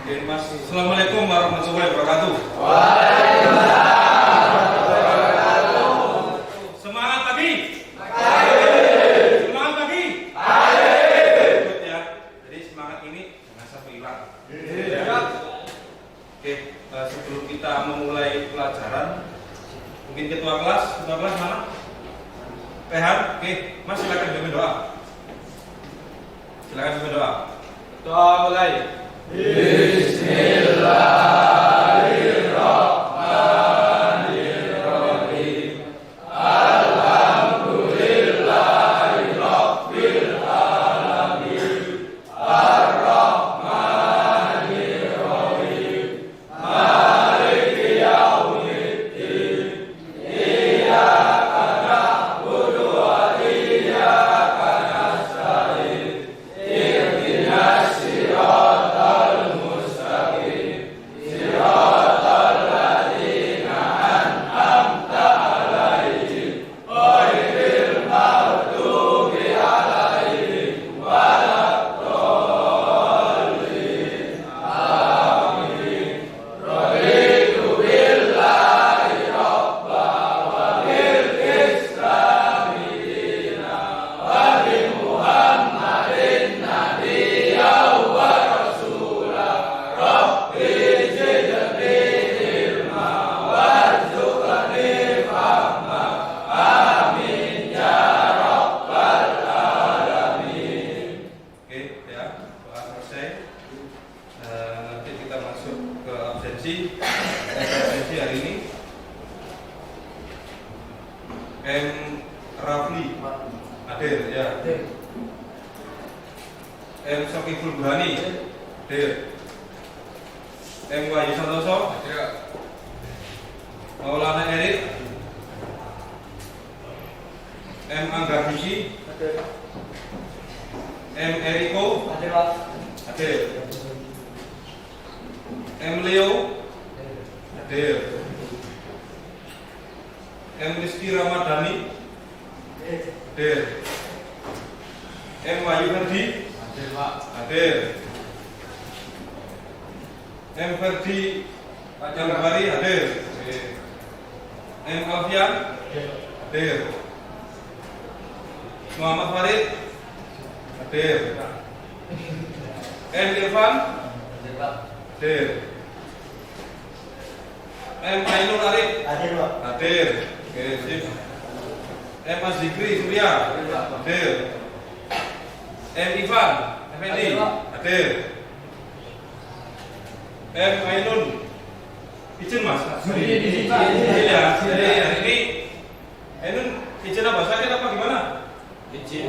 Oke, Mas. Assalamualaikum warahmatullahi wabarakatuh. Semangat pagi. Semangat pagi. Good ya. Jadi semangat ini jangan sampai hilang. Oke, sebelum kita memulai pelajaran, mungkin ketua kelas mana? Rehan. Oke, Mas silakan pimpin doa. Silakan pimpin doa. Doa mulai. Bismillahirrahmanirrahim. Alhamdulillahirabbil alamin. Ar-Rahmanirrahim. Maliki yaumiddin. Iyyaka na'budu wa iyyaka nasta'in. Ihdinas siratal mustaqim. Siratal ladzina an'amta 'alaihim ghairil maghdubi 'alaihim waladdallin. Amin. Raditu billahi rabba wa bil islami dina wa bi Muhammadin nabiyya wa rasula. Rabbi zidni ilma warzuqni fahma. Amin ya rabbal alamin. Oke, ya, doa selesai. Nanti kita masuk ke absensi. Absensi hari ini. M. Rafli hadir, ya. M. Sokiful Burhani hadir. M. Wahyu Santoso hadir. Maulana Erik. M. Angga Bisi. M. Eriko hadir. M. Leo hadir. M. Rizky Ramadhani hadir. M. Wahyu Ferdi hadir. M. Ferdi Jambari hadir. M. Alfian hadir. Muhammad Farid hadir. M. Irfan hadir. M. Ainul Arif hadir. Oke, sip. M. Azikri Surya hadir. M. Ivan Effendi hadir. M. Ainun izin Mas. Izin ya. Jadi hari ini Ainun izin apa? Sakit apa gimana? Izin.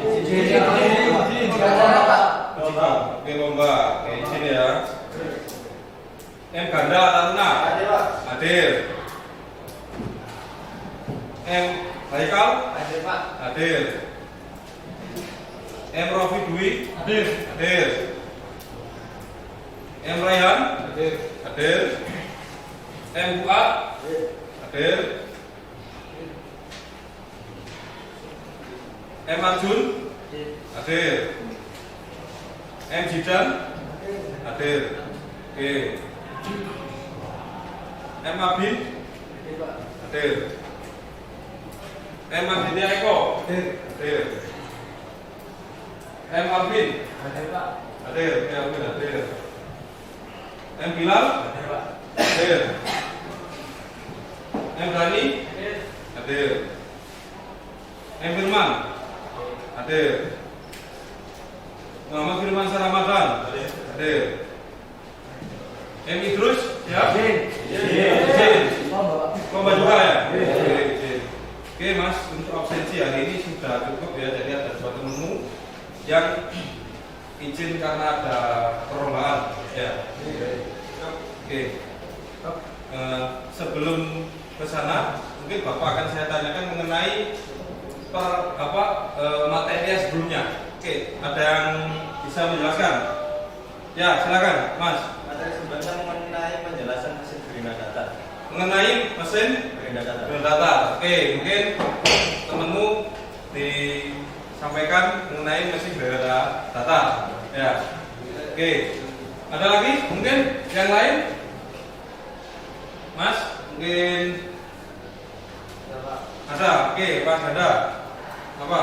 Oke, lomba. Oke, izin ya. M. Ganda Taruna hadir. M. Haikal hadir. M. Rofi Dwi hadir. M. Raihan hadir. M. Fuad hadir. M. Arjun hadir. M. Jidan hadir. Oke. M. Abin hadir. M. Aditya Eko hadir. M. Alvin hadir. Alvin hadir. M. Bilal hadir. M. Dani hadir. M. Firman hadir. Muhammad Firman Ramadan hadir. M. Idrus ya. Lomba juga ya. Oke Mas, untuk absensi hari ini sudah cukup ya. Jadi ada suatu menu yang izin karena ada perlombaan ya. Oke. Sebelum ke sana, mungkin Bapak akan saya tanyakan mengenai materi sebelumnya. Oke, ada yang bisa menjelaskan? Ya, silakan, Mas. Materi sebelumnya mengenai penjelasan mesin Green Data. Mengenai mesin Green data. Oke, mungkin temenmu disampaikan mengenai mesin data. Ya. Oke. Ada lagi? Mungkin yang lain? Mas, mungkin ada? Oke, Mas ada. Apa?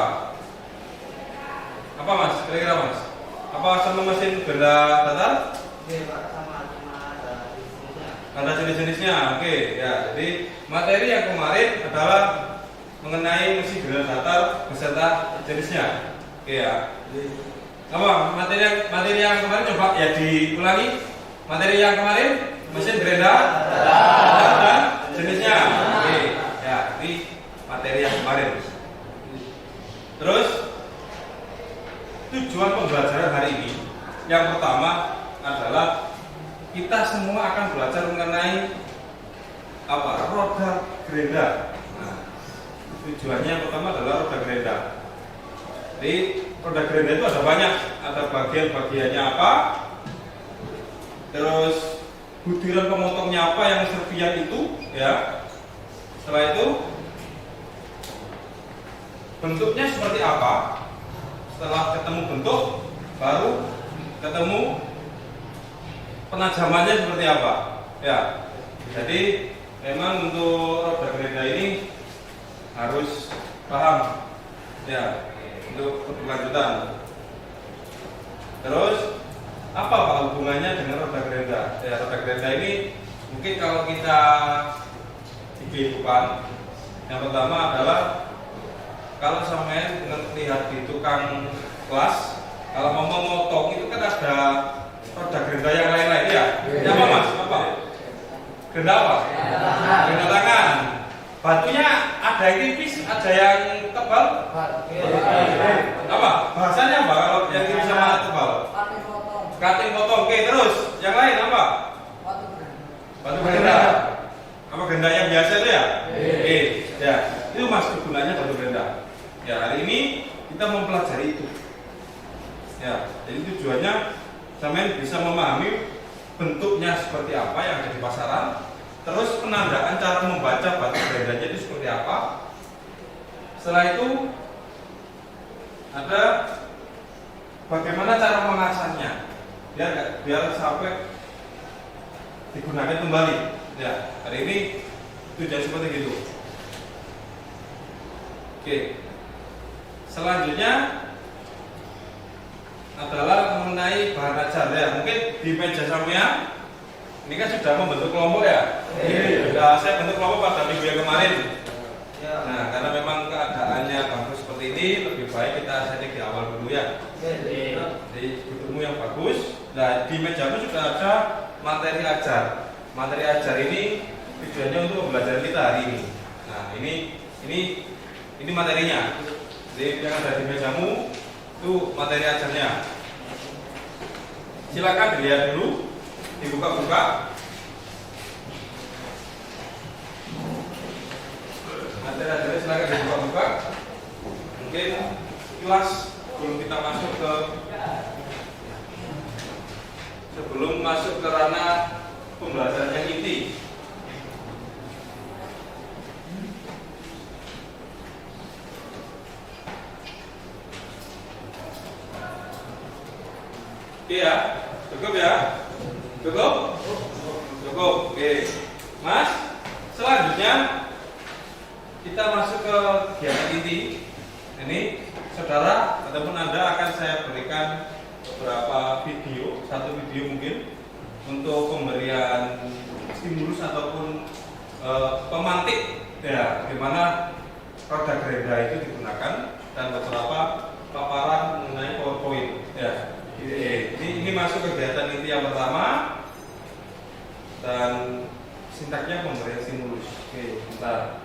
Apa Mas? Kira-kira Mas? Apa sama mesin benda datar? Oke Pak, sama cuma ada jenisnya. Ada jenis-jenisnya. Oke, ya. Jadi materi yang kemarin adalah mengenai mesin benda datar beserta jenisnya. Oke ya. Apa materi yang kemarin coba ya diulangi. Materi yang kemarin mesin gerenda dan jenisnya. Oke, ya ini materi yang kemarin. Terus tujuan pembelajaran hari ini yang pertama adalah kita semua akan belajar mengenai apa? Roda gerenda. Nah, tujuannya yang pertama adalah roda gerenda. Jadi roda gerenda itu ada banyak, ada bagian-bagiannya apa, terus butiran pemotongnya apa yang serpian itu, ya. Setelah itu bentuknya seperti apa. Setelah ketemu bentuk, baru ketemu penajamannya seperti apa, ya. Jadi memang untuk roda gerenda ini harus paham, ya. Untuk keberlanjutan. Terus apa Pak hubungannya dengan roda gerenda? Ya, roda gerenda ini mungkin kalau kita di kehidupan, yang pertama adalah kalau sampai lihat di tukang kelas, kalau mau memotong itu kan ada roda gerenda yang lain-lain, ya. Ya apa Mas? Apa? Gerenda apa? Gerenda tangan. Batunya ada yang tipis, ada yang tebal. Apa? Bahasanya apa kalau yang tipis sama tebal? Kating potong. Oke, terus yang lain apa? Batu gerenda. Apa gerenda yang biasa itu ya? Oke, ya. Itu Mas kegunaannya batu gerenda. Ya, hari ini kita mempelajari itu. Ya, jadi tujuannya sampean bisa memahami bentuknya seperti apa yang ada di pasaran. Terus penandaan cara membaca batu gerendanya itu seperti apa. Setelah itu ada bagaimana cara mengasahnya biar sampai digunakan kembali. Ya, hari ini tujuan seperti itu. Oke. Selanjutnya adalah mengenai bahan ajar, ya. Mungkin di meja sampean ini kan sudah membentuk kelompok, ya. Sudah saya bentuk kelompok pada minggu yang kemarin. Nah, karena memang keadaannya bagus seperti ini, lebih baik kita setting di awal dulu, ya. Jadi ketemu yang bagus. Nah, di mejamu sudah ada materi ajar. Materi ajar ini tujuannya untuk pembelajaran kita hari ini. Nah, ini materinya. Jadi yang ada di mejamu itu materi ajarnya. Silakan dilihat dulu, dibuka-buka. Materi ajarnya silakan dibuka-buka. Mungkin kelas sebelum masuk ke ranah pembelajaran yang inti. Oke ya, cukup ya, cukup. Oke, Mas. Selanjutnya kita masuk ke kegiatan inti. Ini saudara ataupun Anda akan saya berikan beberapa video, satu video mungkin untuk pemberian stimulus ataupun pemantik, ya, bagaimana roda gerenda itu digunakan dan beberapa paparan mengenai PowerPoint, ya. Ini masuk kegiatan inti yang pertama dan sintaknya pemberian stimulus. Oke, bentar.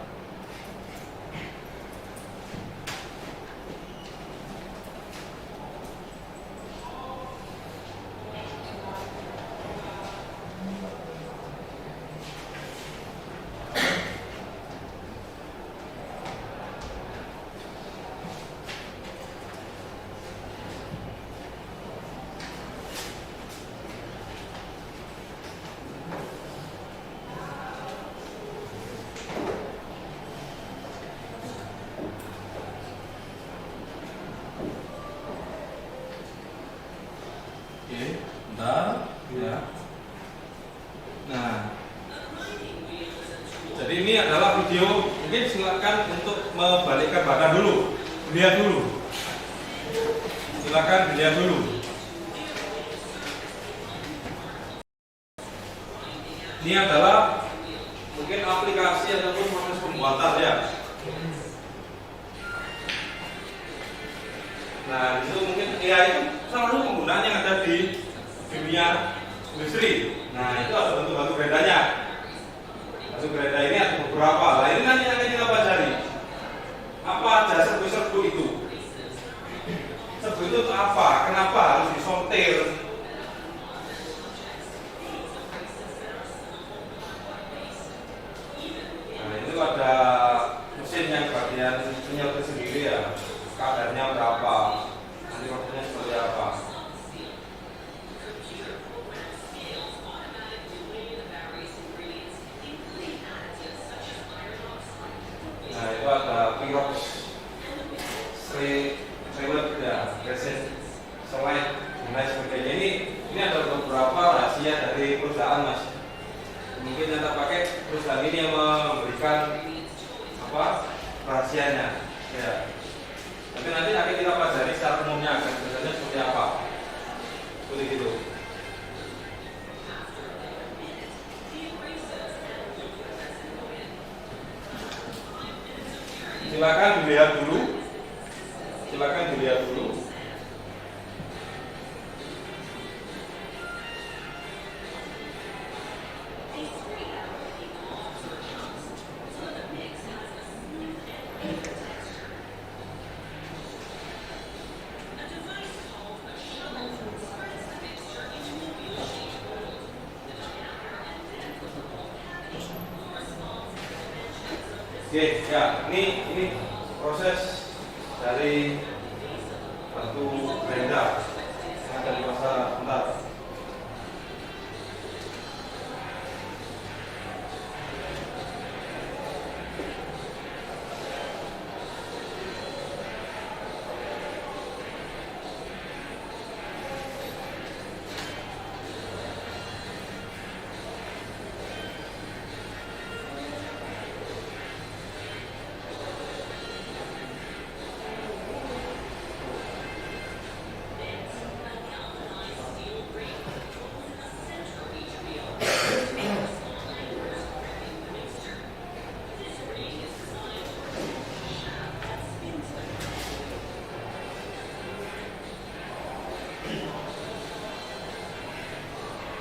Nah, jadi ini adalah video, mungkin silakan untuk membalikkan badan dulu, lihat dulu. Silakan dilihat dulu. Ini adalah mungkin aplikasi ataupun proses pembuatan ya. Nah, itu mungkin AI itu selalu penggunaan yang ada di dunia industri. Nah, itu ada bentuk batu beredanya. Batu bereda ini ada beberapa. Nah, ini nanti akan kita pelajari. Apa aja serbu-serbu itu? Serbu itu apa? Kenapa harus disortir? Nah, itu ada mesin yang bagian menyortir sendiri ya. Kadarnya berapa? Nanti waktunya seperti apa? Nah, itu ada Pirox, Srilet ya, resin, slide, dan lain sebagainya. Ini ada beberapa rahasia dari perusahaan mas. Mungkin yang terpakai perusahaan ini yang memberikan apa rahasianya. Ya. Tapi nanti akan kita pelajari secara umumnya akan sebenarnya seperti apa. Seperti itu. Silakan dilihat dulu. Silakan dilihat dulu. Oke, ya, ini proses dari batu berenda yang ada di pasar bentar.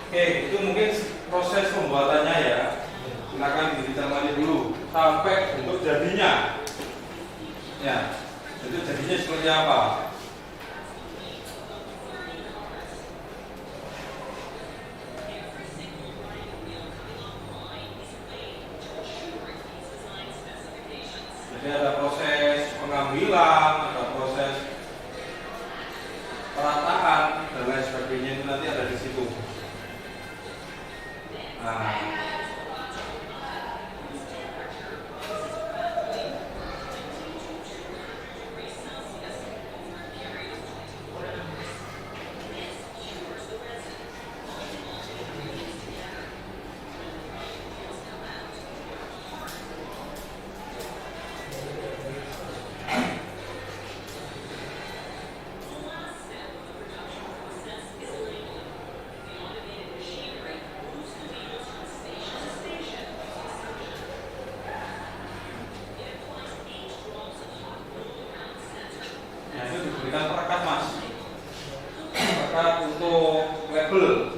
Oke, itu mungkin proses pembuatannya ya. Silakan dicermati dulu sampai bentuk jadinya. Ya, bentuk jadinya seperti apa? Jadi ada proses pengambilan, ada proses perataan dan lain sebagainya, itu nanti ada di situ. Nah, itu diberikan perekat mas, perekat untuk label.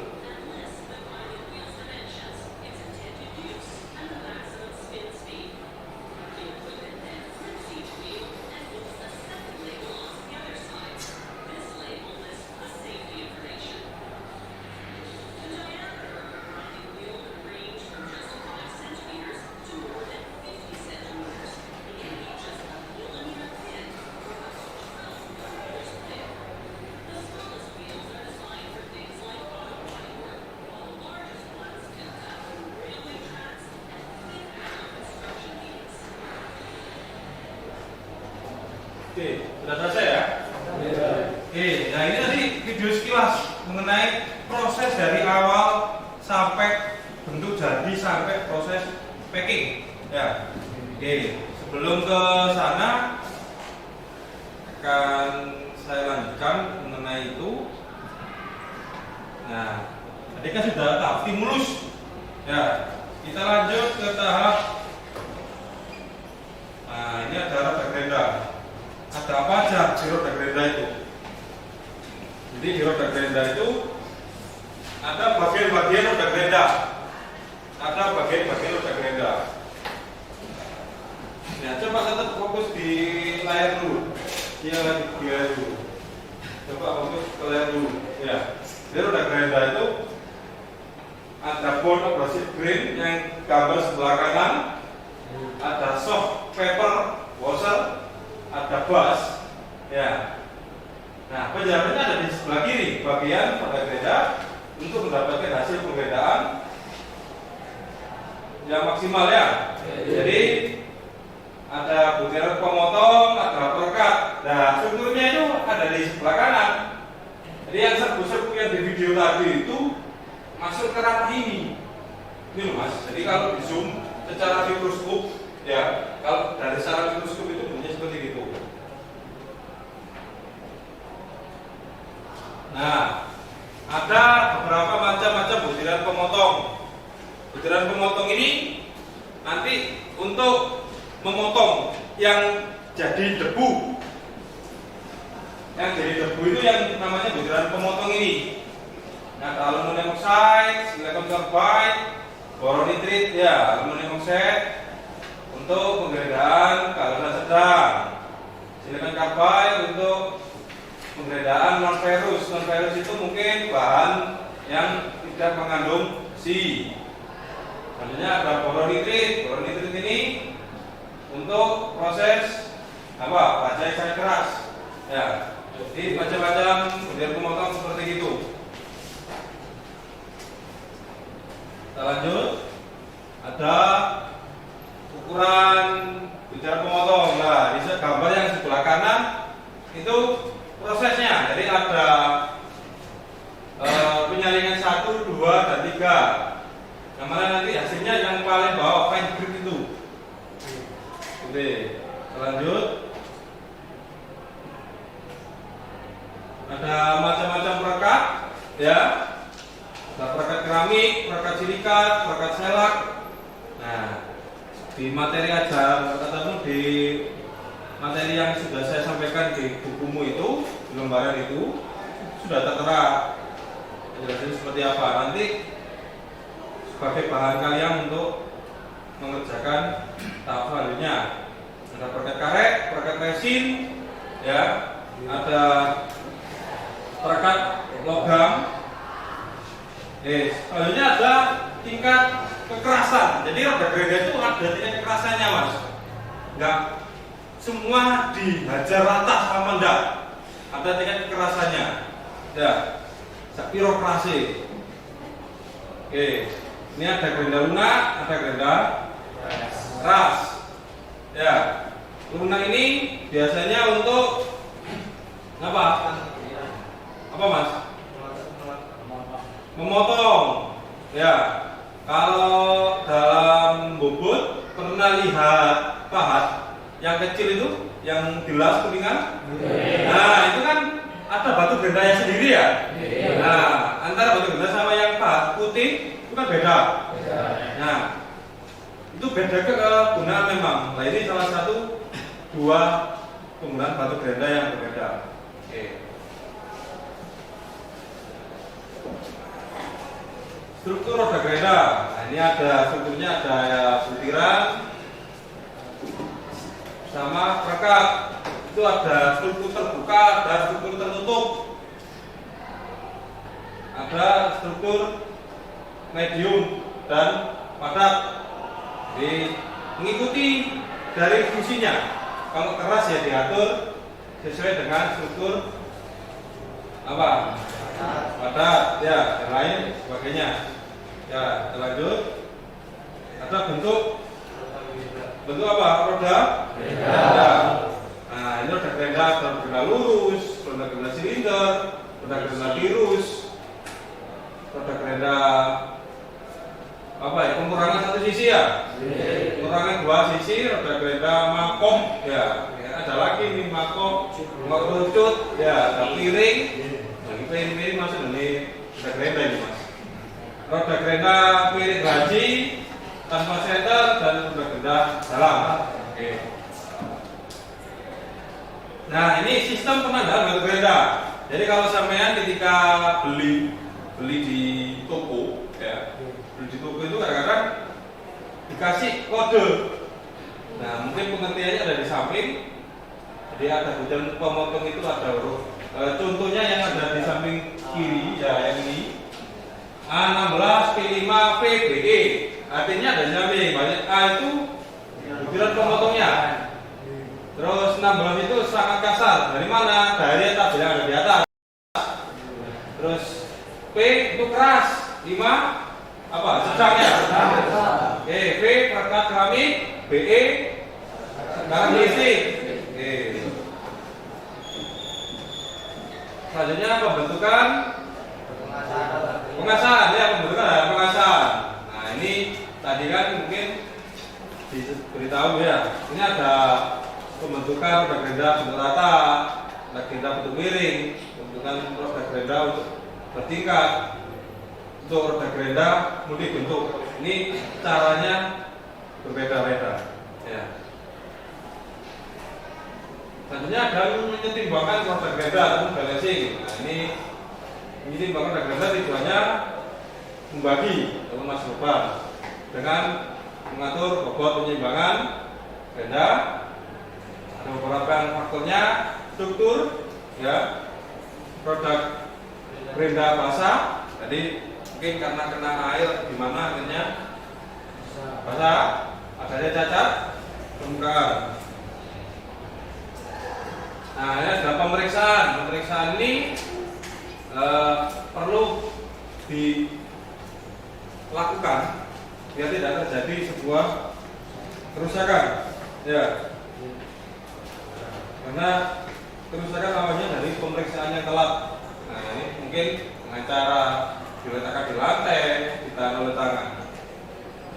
Oke, sudah selesai ya? Oke, nah ini tadi video sekilas mengenai proses dari awal sampai bentuk packing. Ya. Oke, sebelum ke sana akan saya lanjutkan mengenai itu. Nah, tadi kan sudah tahap stimulus. Ya, kita lanjut ke tahap. Nah, ini ada roda gerenda. Ada apa aja di roda gerenda itu? Jadi di roda gerenda itu ada bagian-bagian roda gerenda. Ada bagian-bagian roda gerenda. Nah, coba tetap fokus di layar dulu. Dia lagi di layar dulu. Coba fokus ke layar dulu. Ya. Di roda gerenda itu ada board abrasive green yang gambar sebelah kanan, ada soft paper washer, ada bus. Ya. Nah, penjelasannya ada di sebelah kiri, bagian roda gerenda untuk mendapatkan hasil penggerdaan yang maksimal ya. Jadi ada butiran pemotong, ada perekat. Nah, strukturnya itu ada di sebelah kanan. Jadi yang serbu-serbu yang di video tadi itu masuk ke ranah ini. Ini loh Mas. Jadi kalau di zoom secara mikroskop, ya, kalau dari secara mikroskop itu bentuknya seperti itu. Nah, ada beberapa macam-macam butiran pemotong. Butiran pemotong ini nanti untuk memotong yang jadi debu. Yang jadi debu itu yang namanya butiran pemotong ini. Nah, aluminium oxide, silikon carbide, boron nitrit, ya, aluminium oxide untuk penggerdaan kalusan sedang. Silikon carbide untuk penggerdaan non ferrous. Non ferrous itu mungkin bahan yang tidak mengandung Si. Selanjutnya ada boron nitrit. Boron nitrit ini untuk proses apa? Baja yang sangat keras. Ya. Jadi macam-macam butiran pemotong seperti itu. Kita lanjut. Ada ukuran butiran pemotong. Nah, di gambar yang sebelah kanan itu prosesnya. Jadi ada penyaringan 1, 2, dan 3. Yang mana nanti hasilnya yang paling bawah fine grit itu. Oke, lanjut. Ada macam-macam perekat, ya. Ada perekat keramik, perekat silikat, perekat selak. Nah, di materi ajar ataupun di materi yang sudah saya sampaikan di bukumu itu, di lembaran itu sudah tertera penjelasan seperti apa. Nanti sebagai bahan kalian untuk mengerjakan tahap selanjutnya. Ada perekat karet, perekat resin, ya, ada perekat logam. Selanjutnya ada tingkat kekerasan. Jadi roda gerenda itu ada tingkat kekerasannya, Mas. Enggak semua dihajar rata sama enggak. Ada tingkat kekerasannya. Ya, birokrasi. Oke. Ini ada gerenda lunak, ada gerenda ras. Ya, lunak ini biasanya untuk apa? Apa Mas? Memotong. Ya, kalau dalam bobot pernah lihat pahat yang kecil itu, yang gelas kuningan. Nah, itu kan ada batu gerendanya sendiri ya. Nah, antara batu gerenda sama yang pahat putih itu kan beda. Nah, itu beda kegunaan memang. Nah, ini salah satu dua penggunaan batu gerenda yang berbeda. Oke. Struktur roda gerenda. Nah, ini ada strukturnya, ada butiran sama perekat. Itu ada struktur terbuka, ada struktur tertutup, ada struktur medium dan padat. Jadi mengikuti dari fungsinya. Kalau keras ya diatur sesuai dengan struktur apa? Padat, ya, yang lain sebagainya. Ya, kita lanjut. Ada bentuk apa? Roda gerenda. Nah, ini roda gerenda, roda gerenda lurus, roda gerenda silinder, roda gerenda tirus, roda gerenda apa ya? Pengurangan satu sisi ya? Kurangnya 2 sisi, roda gerenda mangkok ya. Ada lagi nih mangkok, ngerucut ya, ada piring. Lagi piring masuk ini roda gerenda ini mas. Roda gerenda piring gaji tanpa senter dan roda gerenda dalam. Oke. Nah ini sistem penandaan roda gerenda. Jadi kalau sampean ketika beli di toko ya, beli di toko itu kadang-kadang dikasih kode. Nah mungkin pengertiannya ada di samping. Jadi ada hujan pemotong itu ada huruf. Contohnya yang ada di samping kiri ya yang ini A16 P5 PBE. Artinya ada samping banyak A itu butiran pemotongnya. Terus 16 itu sangat kasar. Dari mana? Dari tabel yang ada di atas. Terus P itu keras. 5 apa? Sedangnya. Oke, P perkat keramik, BE sekarang listrik. Oke. Selanjutnya pembentukan pengasahan ya, pembentukan pengasahan. Nah ini tadi kan mungkin diberitahu ya. Ini ada pembentukan roda gerenda bentuk rata, roda gerenda bentuk miring, pembentukan roda gerenda untuk bertingkat, untuk roda gerenda multibentuk. Ini caranya berbeda-beda. Ya. Selanjutnya ada menyetimbangkan roda gerenda atau balancing. Nah ini menyetimbangkan roda gerenda tujuannya membagi atau Mas Rupan dengan mengatur bobot penyimbangan gerenda. Ada beberapa faktornya, struktur, ya, produk gerenda basah. Jadi mungkin karena kena air di mana akhirnya basah, adanya cacat permukaan. Nah, ini ada pemeriksaan. Pemeriksaan ini perlu dilakukan biar tidak terjadi sebuah kerusakan. Ya. Karena kerusakan awalnya dari pemeriksaan yang telat. Nah ini mungkin dengan cara diletakkan di lantai, ditahan oleh tangan.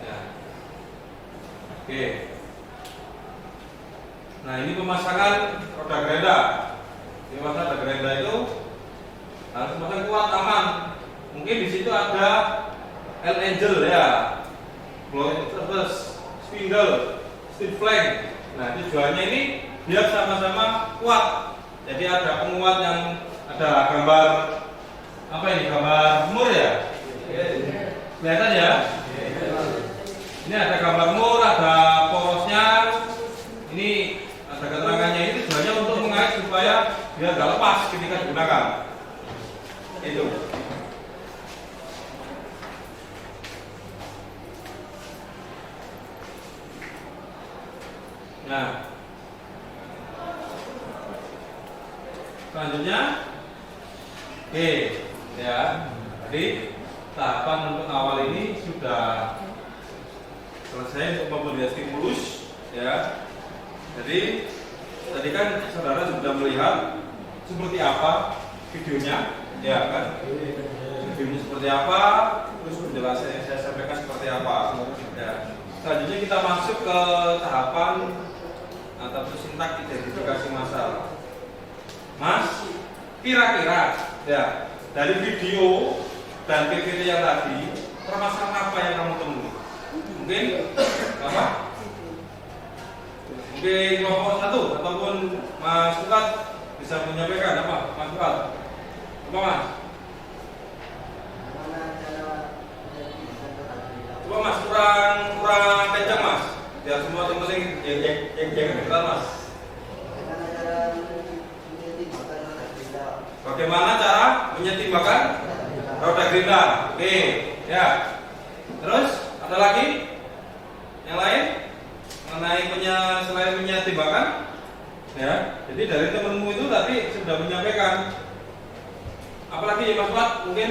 Ya. Oke. Nah ini pemasangan roda gerenda. Pemasangan roda gerenda itu harus pasang kuat, aman. Mungkin di situ ada L angel ya, terus spindle, steel flank. Nah tujuannya ini biar sama-sama kuat. Jadi ada penguat yang ada gambar apa ini, gambar mur ya? Kelihatan ya? Ini ada gambar mur, ada porosnya. Ini ada keterangannya. Ini tujuannya untuk mengait supaya biar nggak lepas ketika digunakan. Itu. Nah. Selanjutnya, oke, ya. Jadi tahapan untuk awal ini sudah selesai untuk memberikan stimulus, ya. Jadi tadi kan saudara sudah melihat seperti apa videonya, ya kan? Videonya seperti apa, terus penjelasan yang saya sampaikan seperti apa. Ya. Selanjutnya kita masuk ke tahapan atau sintak identifikasi masalah. Mas, kira-kira ya dari video dan PPT yang tadi permasalahan apa yang kamu temui? Mungkin apa? Mungkin kelompok 1 ataupun Mas Fuad bisa menyampaikan apa? Mas Fuad, apa Mas? Coba Mas kurang kencang Mas, biar semua teman-teman yang kenal Mas. Bagaimana cara menyetimbangkan roda gerenda? Oke, ya. Terus ada lagi yang lain mengenai selain menyetimbangkan? Ya. Jadi dari temanmu itu tadi sudah menyampaikan. Apalagi ya Mas Fuad, mungkin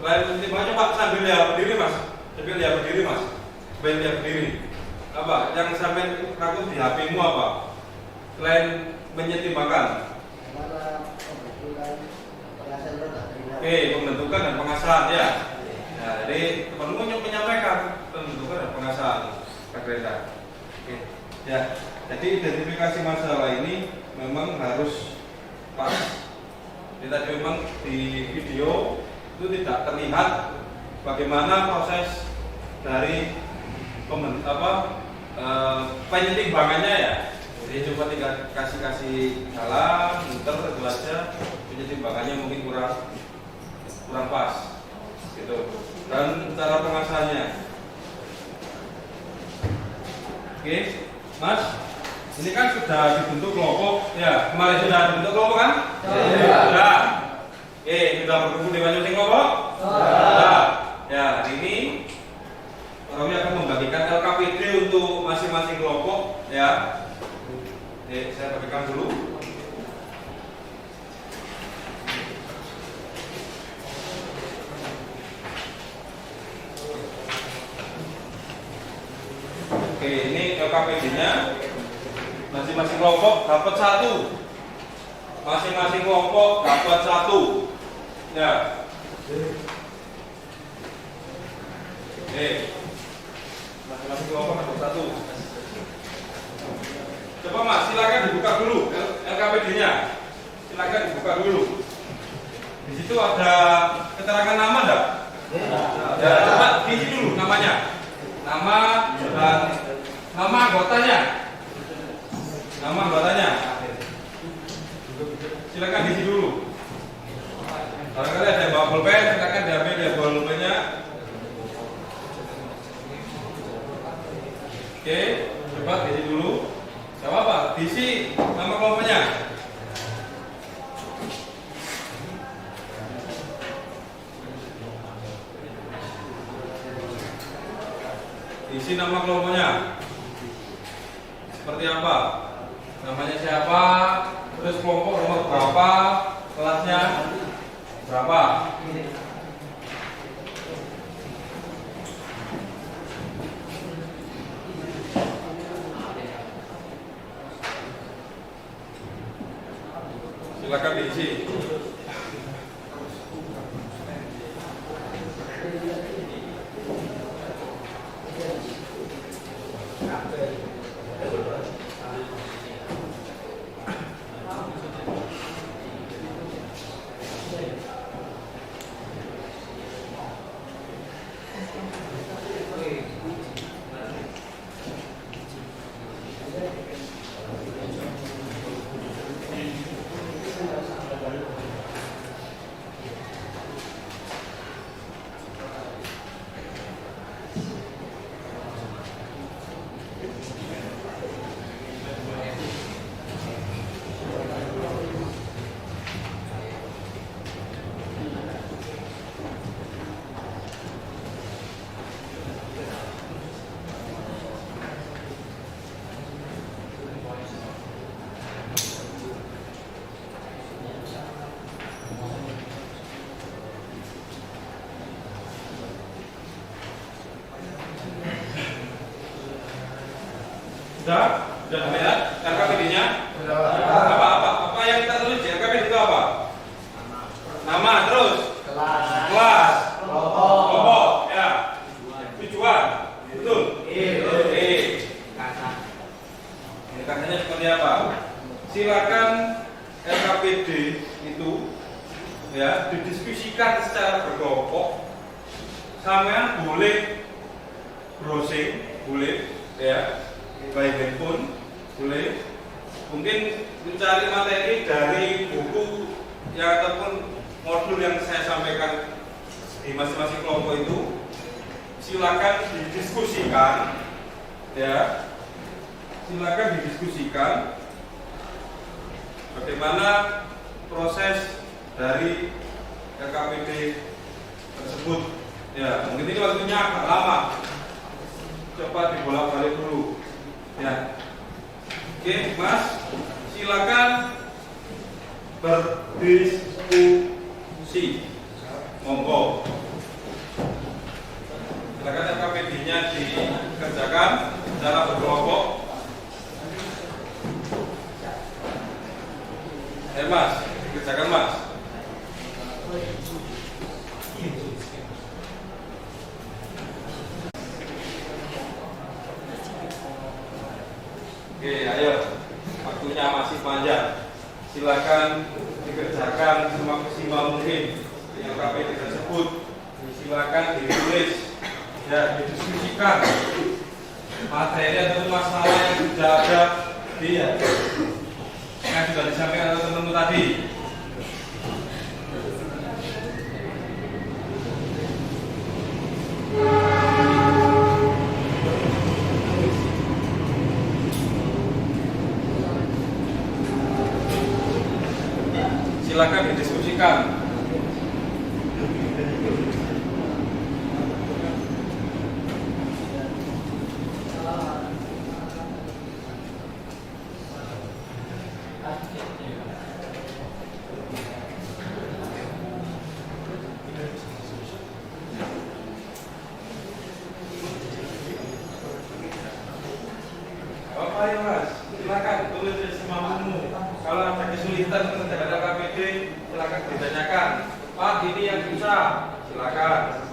selain menyetimbangkan, coba sambil dia berdiri Mas. Sambil dia berdiri Mas. Sambil dia berdiri. Apa? Yang sampai takut di HP-mu apa? Selain menyetimbangkan. Oke, pembentukan dan pengasahan ya. Nah, jadi teman-teman menyampaikan pembentukan dan pengasahan kereta. Oke. Ya, jadi identifikasi masalah ini memang harus pas. Jadi tadi memang di video itu tidak terlihat bagaimana proses dari penyeimbangkannya ya. Jadi coba tinggal kasih jalan, muter itu aja, penyeimbangkannya mungkin kurang pas, gitu. Dan cara pengasahannya, oke, Mas, ini kan sudah dibentuk kelompok, ya kemarin sudah dibentuk kelompok kan? Sudah. Sudah berkumpul di masing-masing kelompok? Sudah. Ya, hari ini kami akan membagikan LKPD untuk masing-masing kelompok, ya. Saya bagikan dulu. Oke, ini LKPD-nya. Masing-masing kelompok dapat 1. Masing-masing kelompok dapat 1. Ya. Masing-masing kelompok dapat 1. Coba Mas, silakan dibuka dulu LKPD-nya. Silakan dibuka dulu. Di situ ada keterangan nama enggak? Ya, coba diisi dulu namanya. Nama dan nama anggotanya. Nama anggotanya. Silakan diisi dulu. Barangkali ada yang bawa pulpen, silakan diambil ya pulpennya. Oke, coba diisi dulu. Gak apa-apa, diisi nama kelompoknya. Diisi nama kelompoknya. Seperti apa? Namanya siapa? Terus kelompok nomor berapa? Kelasnya berapa? Silakan diisi. Sudah melihat LKPD-nya? Apa yang kita tulis di LKPD itu apa? Nama, terus kelas, kelompok, ya, tujuan, betul. Ini katanya seperti apa? Silakan LKPD itu ya didiskusikan secara berkelompok. Sampean boleh browsing, boleh ya. Baik handphone, boleh. Mungkin mencari materi dari buku yang ataupun modul yang saya sampaikan di masing-masing kelompok itu. Silakan didiskusikan, ya. Silakan didiskusikan bagaimana proses dari LKPD tersebut. Ya, mungkin ini waktunya agak lama. Coba dibolak-balik dulu. Ya, oke, Mas, silakan berdiskusi. Monggo. Silakan LKPD-nya dikerjakan secara berkelompok. Mas, dikerjakan Mas. Oke, ayo. Waktunya masih panjang. Silakan dikerjakan semaksimal mungkin yang KPD tersebut. Silakan ditulis, ya, didiskusikan materi atau masalah yang sudah ada di yang sudah disampaikan oleh teman-teman tadi. Silakan didiskusikan. Bapak ya Mas, silakan tulis semampumu. Kalau ada kesulitan mengerjakan KPD, silakan ditanyakan. Pak, ini yang susah, silakan.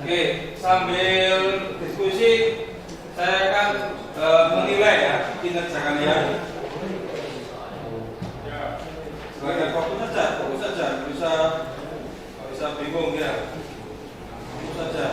Oke, sambil diskusi saya akan menilai ya kinerja kalian. Sebagai fokus saja, nggak bisa bingung ya, fokus saja.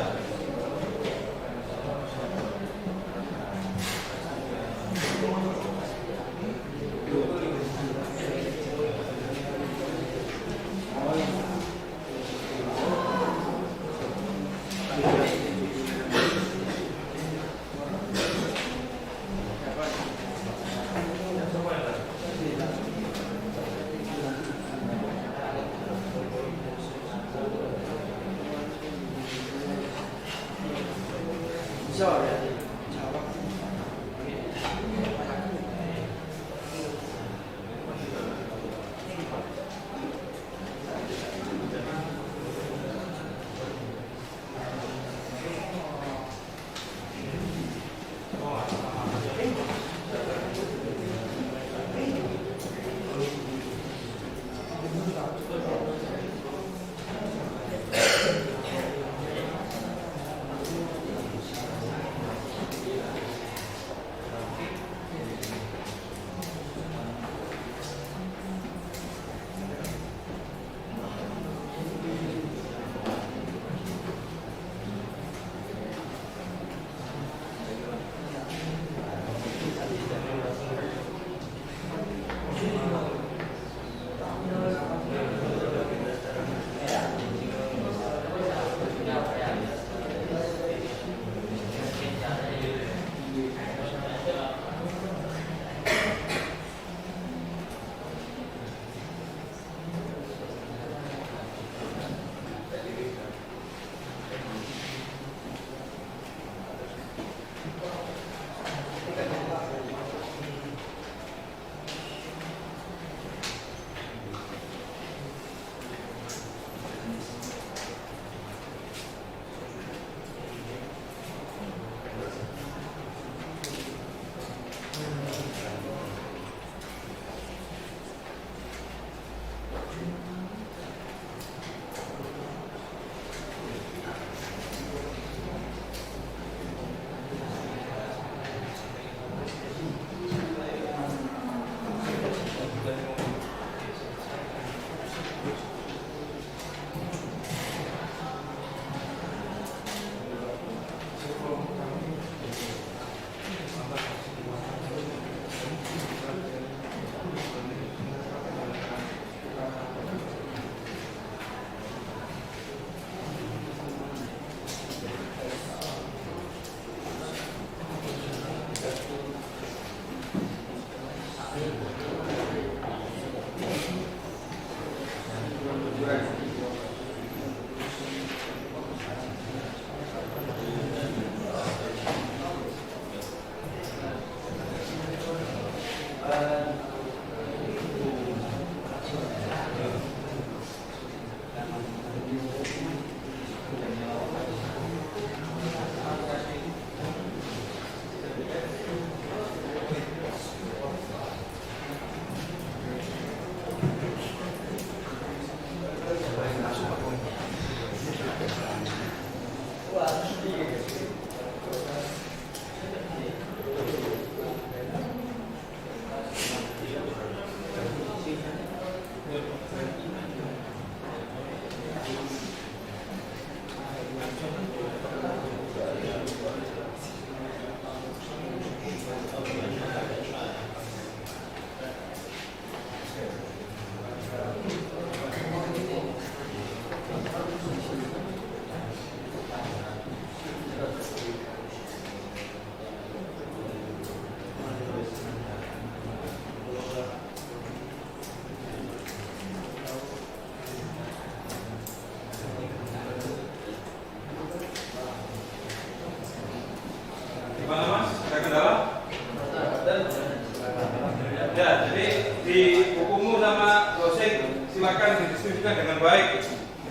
dilakukan dengan baik.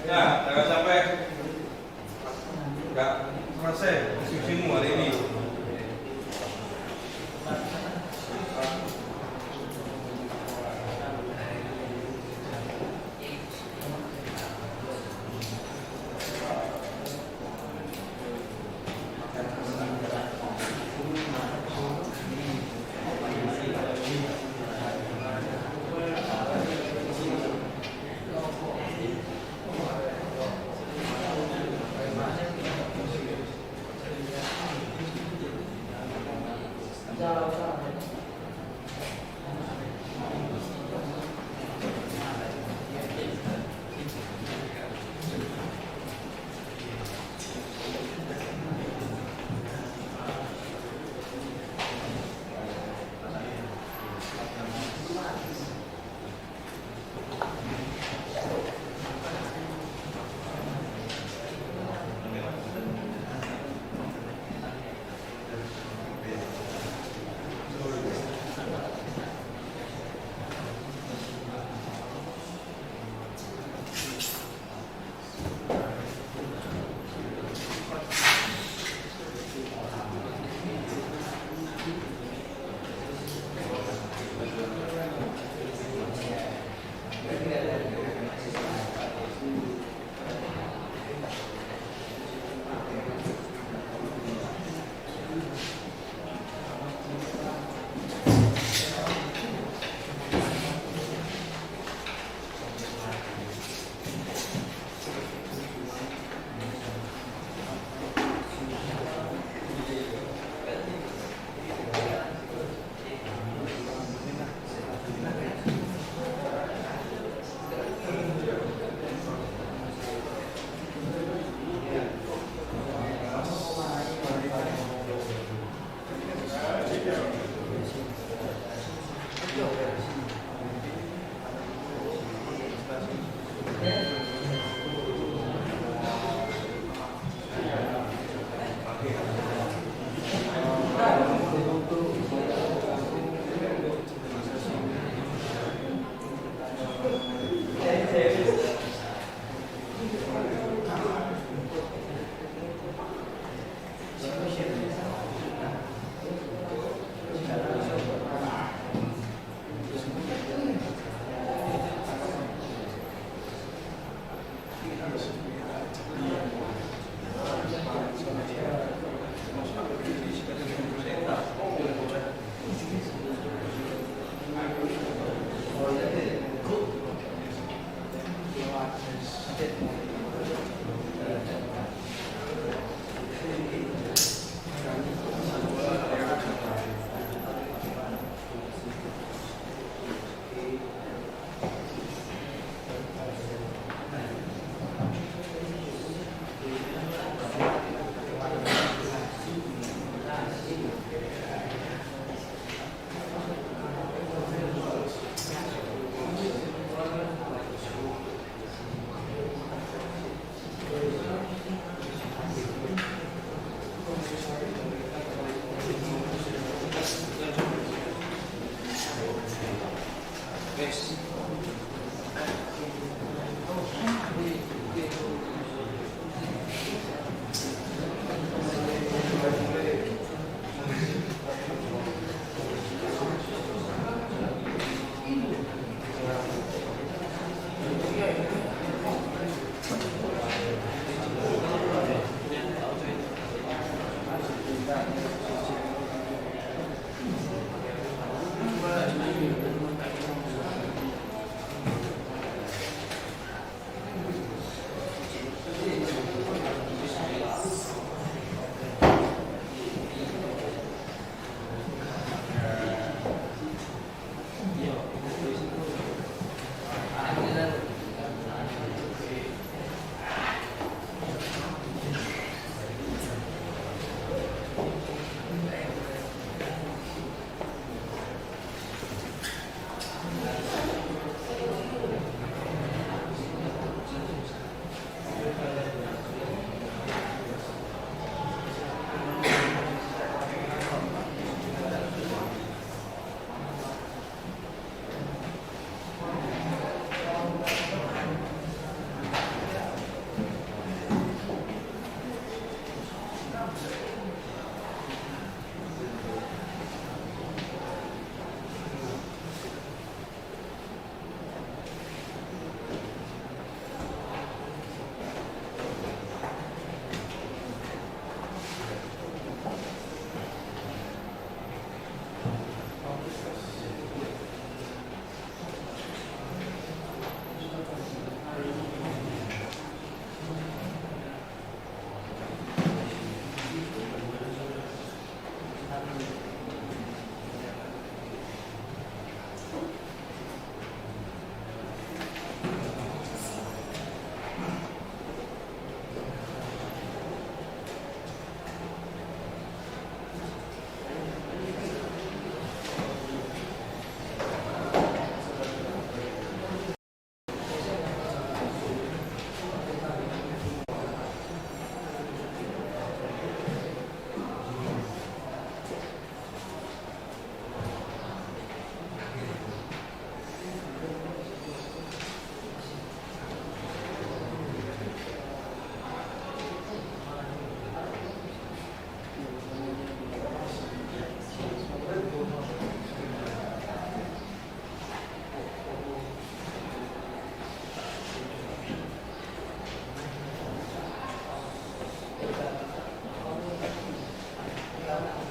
Ya, jangan sampai nggak selesai diskusimu hari ini.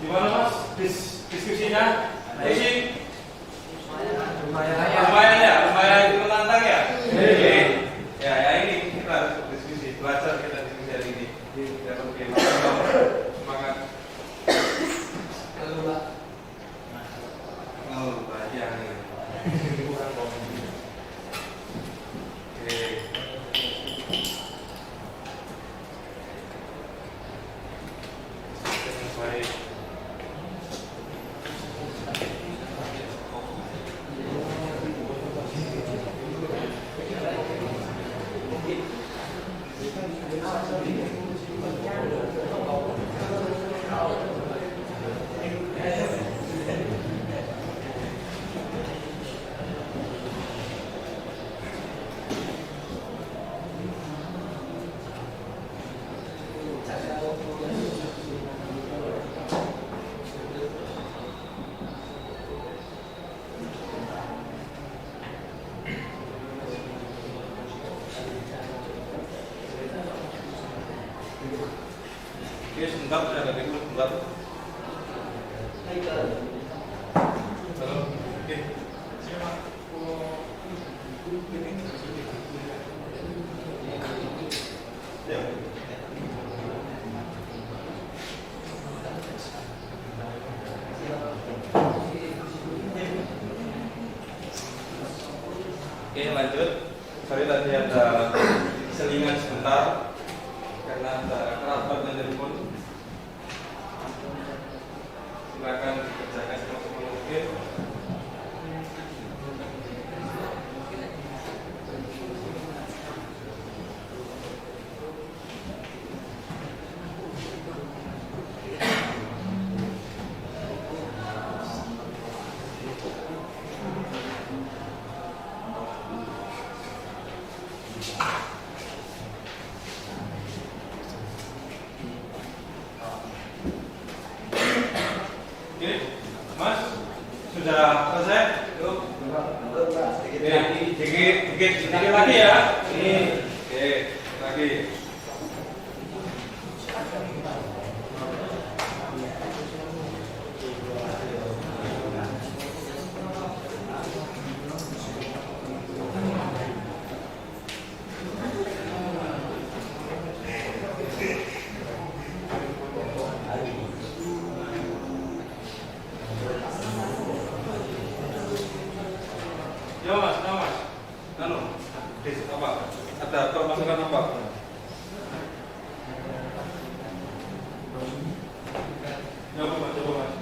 Gimana Mas? Diskusinya? Pusing? Lumayan. Lumayan itu menantang ya? Oke. Ya ini kita harus diskusi, belajar kita diskusi hari ini. Ya, oke. Semangat. Lalu Pak. Oh, banyak nih. Oke. Baik. Oke, sebentar, saya ada dulu, sebentar. Halo, oke. Ya. Oke, lanjut. Sorry tadi ada selingan sebentar karena ada kerabat dan telepon. Silakan dikerjakan semaksimal mungkin. Oke, Mas, sudah selesai? Yuk. Dikit lagi ya. Ini, oke, lagi. Ya Mas, apa? Ada masukan apa? Ya apa Mas, coba Mas.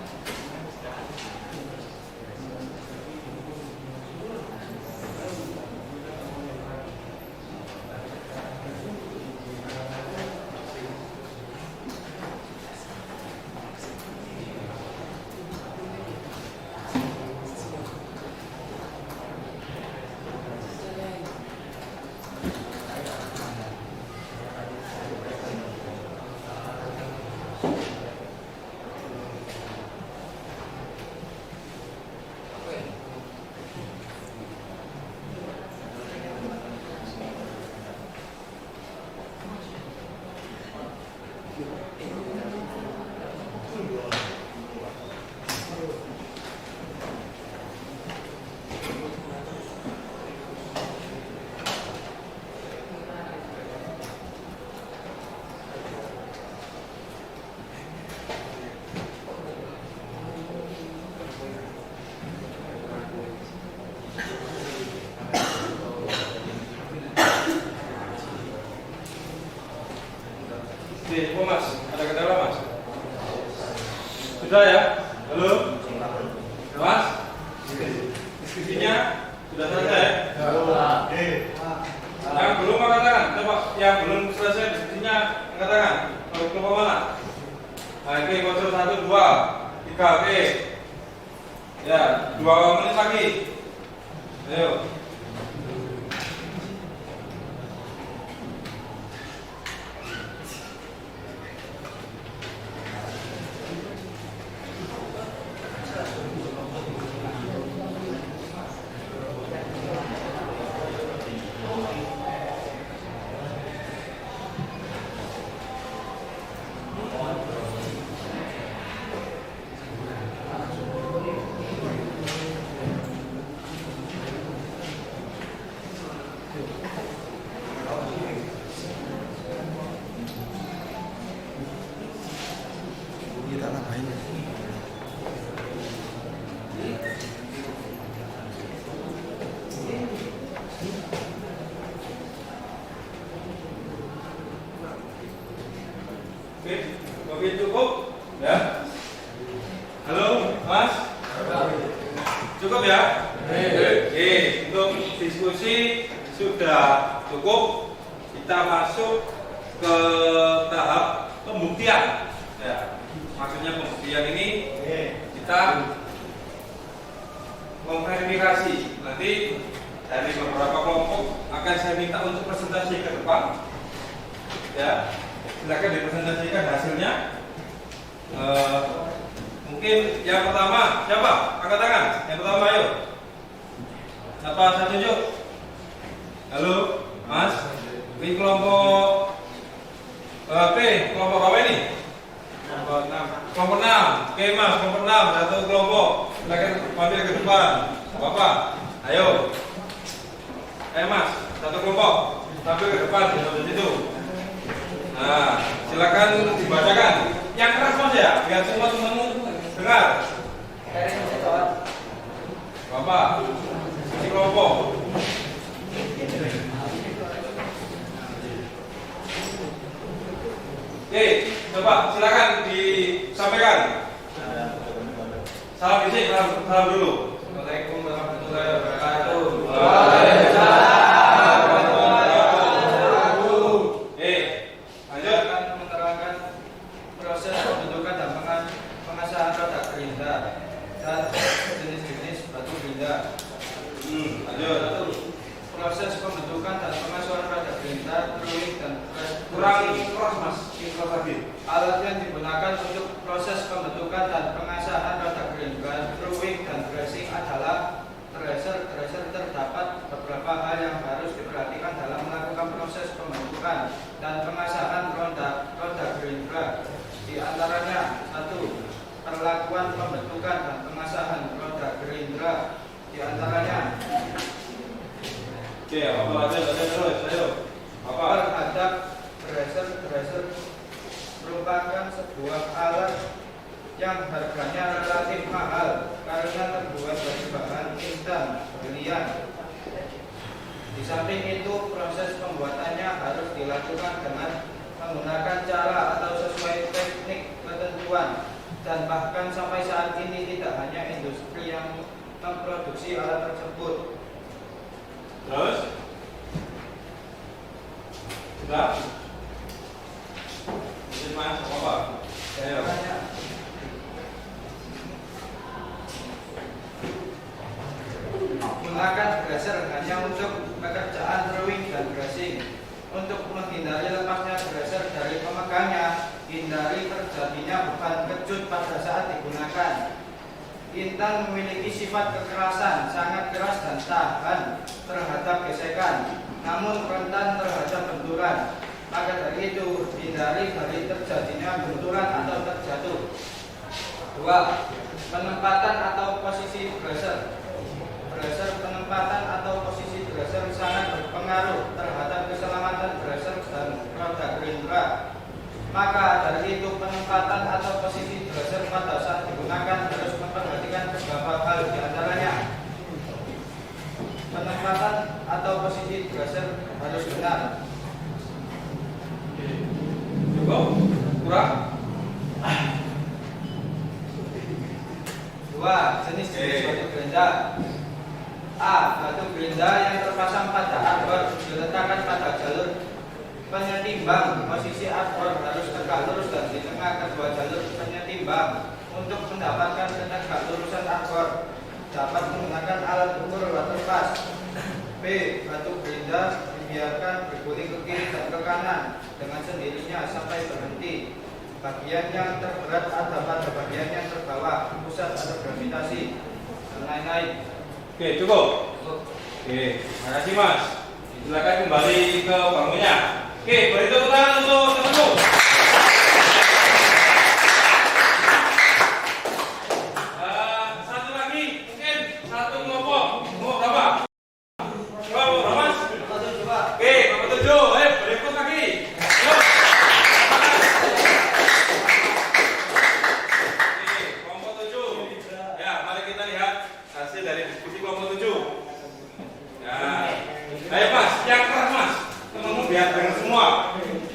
Oh Mas, ada kendala Mas? Sudah ya? Halo? Mas? Diskusinya sudah selesai? Yang belum angkat tangan? Coba yang belum selesai diskusinya angkat tangan. Kalau ke mana? Oke, konsol 1, 2, 3, oke. Ya, 2 menit lagi. Ayo. Cukup ya? Oke, untuk diskusi sudah cukup. Kita masuk ke tahap pembuktian. Ya, maksudnya pembuktian ini kita memverifikasi. Nanti dari beberapa kelompok akan saya minta untuk presentasi ke depan. Ya, silakan dipresentasikan hasilnya. Mungkin yang pertama siapa? Angkat tangan. Yang pertama ayo. Siapa saya tunjuk? Halo, Mas. Ini kelompok P, kelompok apa ini? Kelompok 6. Kelompok 6. Oke, Mas, kelompok 6 satu kelompok. Silakan mampir ke depan. Bapak, ayo. Ayo, Mas, satu kelompok. Mampir ke depan di situ. Nah, silakan dibacakan. Yang keras Mas ya, biar semua temanmu dengar. Bapak, ini kelompok. Oke, coba silakan disampaikan. Salam fisik, salam dulu. Assalamualaikum warahmatullahi wabarakatuh. Proses pembentukan dan pengasahan produk gerinda dan jenis-jenis batu gerinda. Lanjut. Proses pembentukan dan pengasahan produk gerinda, drawing dan Kurang keras Mas, keras lagi. alat yang digunakan untuk proses pembentukan dan pengasahan produk gerinda, drawing dan dressing adalah tracer. Terdapat beberapa hal yang harus diperhatikan dalam melakukan proses pembentukan dan pengasahan produk gerinda. Di antaranya 1. Perlakuan pembentukan dan pengasahan produk gerindra. Di antaranya Oke, apa aja terus, ayo. Apa? terhadap tracer merupakan sebuah alat yang harganya relatif mahal karena terbuat dari bahan intan berlian. Di samping itu, proses pembuatannya harus dilakukan dengan menggunakan cara atau sesuai teknik ketentuan, dan bahkan sampai saat ini tidak hanya industri yang memproduksi alat tersebut. Terus? Sudah? Ini Mas, apa? Ayo. Gunakan tracer hanya untuk pekerjaan drawing dan dressing. Untuk menghindari lepasnya tracer dari pemegangnya, hindari terjadinya beban kejut pada saat digunakan. Intan memiliki sifat kekerasan, sangat keras dan tahan terhadap gesekan, namun rentan terhadap benturan. Maka dari itu, hindari dari terjadinya benturan atau terjatuh. 2. Penempatan atau posisi tracer. Penempatan atau posisi tracer sangat berpengaruh terhadap keselamatan tracer dan produk gerindra. Maka dari itu, penempatan atau posisi tracer pada saat digunakan harus memperhatikan beberapa hal, di antaranya penempatan atau posisi tracer harus benar. Cukup? Kurang? 2. Jenis-jenis batu gerinda. A. Batu gerinda yang terpasang pada arbor diletakkan pada jalur penyetimbang. Posisi arbor harus tegak lurus dan di tengah kedua jalur penyetimbang. Untuk mendapatkan tegak lurusan arbor, dapat menggunakan alat ukur batu pas. B. Batu gerinda dibiarkan berguling ke kiri dan ke kanan dengan sendirinya sampai berhenti. Bagian yang terberat ada pada bagian yang terbawah, pusat atau gravitasi, dan lain-lain. Oke, cukup? Oke, makasih Mas. Silakan kembali ke bangkunya. Oke, beri tepuk tangan untuk temanmu. Satu lagi, mungkin satu kelompok. Mau berapa? Berapa Mas? Oke, nomor 7. Berikut lagi. Yuk. Oke, kelompok 7. Ya, mari kita lihat hasil dari diskusi kelompok 7. Ya. Ayo Mas, yang keras Mas. Temanmu biar dengar semua.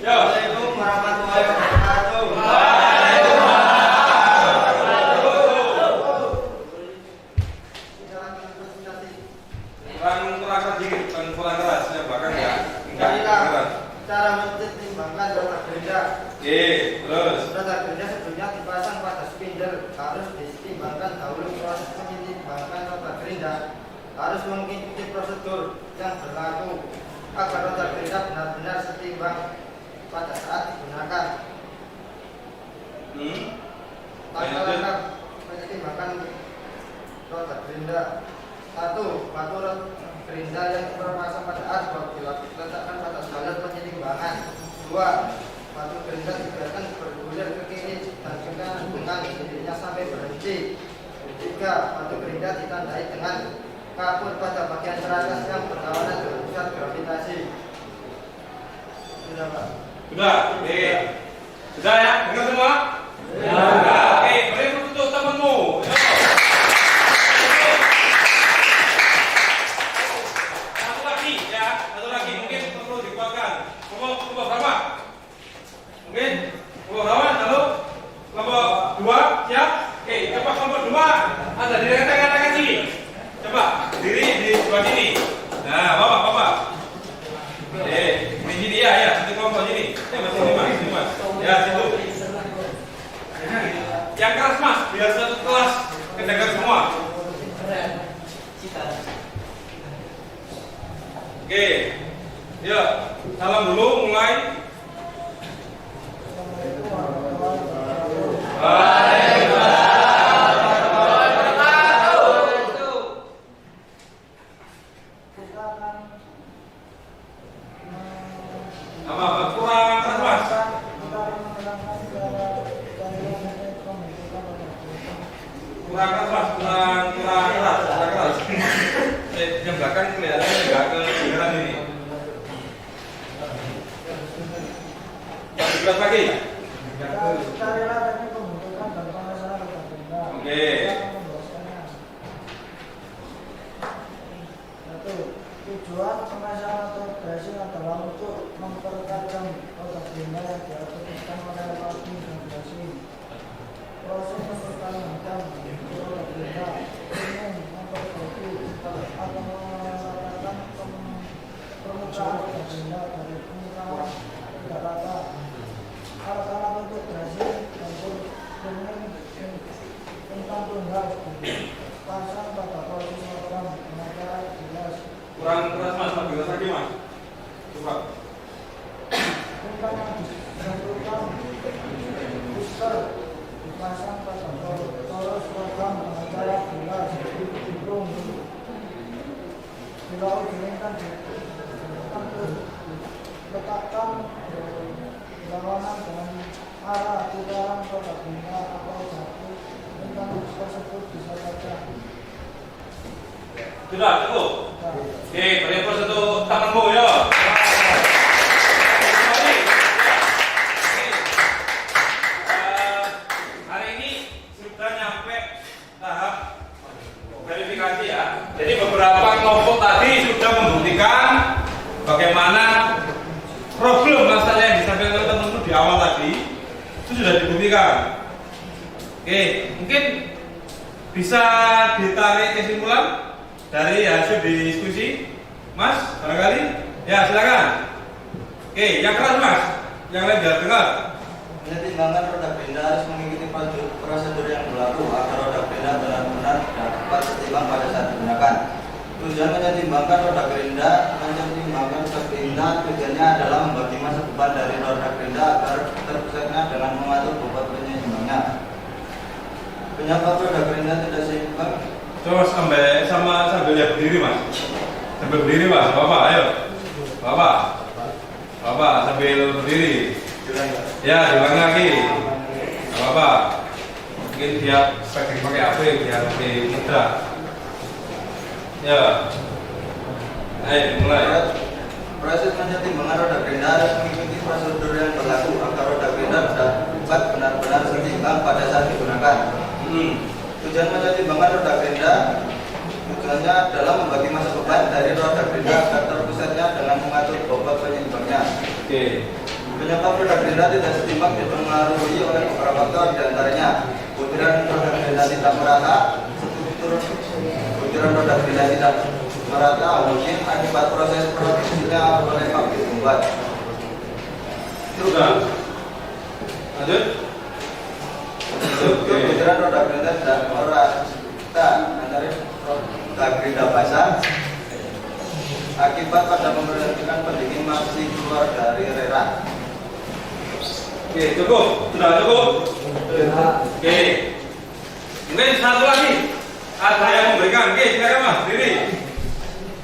Yo. Assalamualaikum warahmatullahi harus ditimbangkan dahulu. Proses menyeimbangkan roda gerinda harus mengikuti prosedur yang berlaku agar roda gerinda benar-benar setimbang pada saat digunakan. Langkah-langkah menyeimbangkan roda gerinda. 1. Batu roda gerinda yang terpasang pada asbak diletakkan pada jalur penyeimbangan. 2. Batu gerinda dibiarkan bergulir ke kiri dan ke kanan dengan sendirinya sampai berhenti. 3. Batu gerinda ditandai dengan kapur pada bagian teratas yang berlawanan dengan pusat gravitasi. Sudah, Pak? Sudah. Sudah ya? Dengar semua? Sudah. Boleh tutup temanmu. Satu lagi mungkin perlu dikuatkan. Kelompok berapa? Mungkin kelompok berapa? Lalu kelompok 2 siap? Coba kelompok 2 ada di kata-kata sini. Coba diri di sebelah sini. Nah, bapak. Di sini ya, satu kelompok sini. Sini mas. Ya, situ. Yang keras mas, biar satu kelas kedengar semua. Oke, yuk salam dulu mulai. Apa kurang keras? Kurang keras. Yang belakang kelihatannya nggak kedengeran ini. Jelas lagi. Oke. Tujuan pemasangan atau dressing adalah untuk mempertajam roda gerinda yang diaturkan oleh lagi dan dressing. Proses mempertahankan roda gerinda umum memperbaiki atau meratakan permukaan roda gerinda dari permukaan tidak rata. Alat-alat untuk dressing untuk tentang tunggal pasang pada posisi logam dengan cara jelas. Kurang keras mas, jelas lagi mas. Coba. Tentang yang disebutkan booster dipasang pada poros logam dengan cara jelas dihitung. Bila diinginkan letakkan berlawanan dengan arah putaran roda gerinda atau satu tentang tersebut bisa saja. Sudah cukup. Oke, beri satu tanganmu ya. Hari ini sudah nyampe tahap verifikasi ya. Jadi beberapa kelompok tadi sudah membuktikan bagaimana problem masalah yang disampaikan teman-teman di awal tadi itu sudah dibuktikan. Oke, mungkin bisa ditarik kesimpulan dari hasil diskusi, Mas, barangkali? Ya, silakan. Oke, yang keras Mas, yang lain biar dengar. Menyeimbangkan roda gerinda harus mengikuti prosedur yang berlaku agar roda gerinda benar-benar dapat setimbang pada saat digunakan. Tujuan menyeimbangkan roda gerinda tujuannya adalah membagi massa beban dari roda gerinda agar terpusatnya dengan mengatur bobot penyeimbangnya. Penyebab roda gerinda tidak seimbang. Coba sambil lihat berdiri Mas. Sambil berdiri Mas, Bapak, ayo. Bapak sambil berdiri. Ya, diulang lagi. Bapak. Mungkin dia pakai apa ya, biar lebih mudah. Ya. Ayo, mulai. Proses menyeimbangkan roda gerinda harus mengikuti prosedur yang berlaku agar roda gerinda dapat benar-benar seimbang pada saat digunakan. Tujuan menyeimbangkan roda gerinda tujuannya adalah membagi massa beban dari roda gerinda agar terpusatnya dengan mengatur bobot penyeimbangnya. Oke. Penyebab roda gerinda tidak setimbang dipengaruhi oleh beberapa faktor, diantaranya butiran roda gerinda tidak merata, butiran roda gerinda tidak merata mungkin akibat proses produksinya oleh pabrik pembuat. Sudah. Lanjut. struktur jajaran roda gerinda dan orata antara roda gerinda basah akibat pada pemberhentian pendingin masih keluar dari rera. Oke, cukup. Sudah cukup. Oke. Mungkin satu lagi. Ada yang memberikan. Oke, silakan Mas. Diri.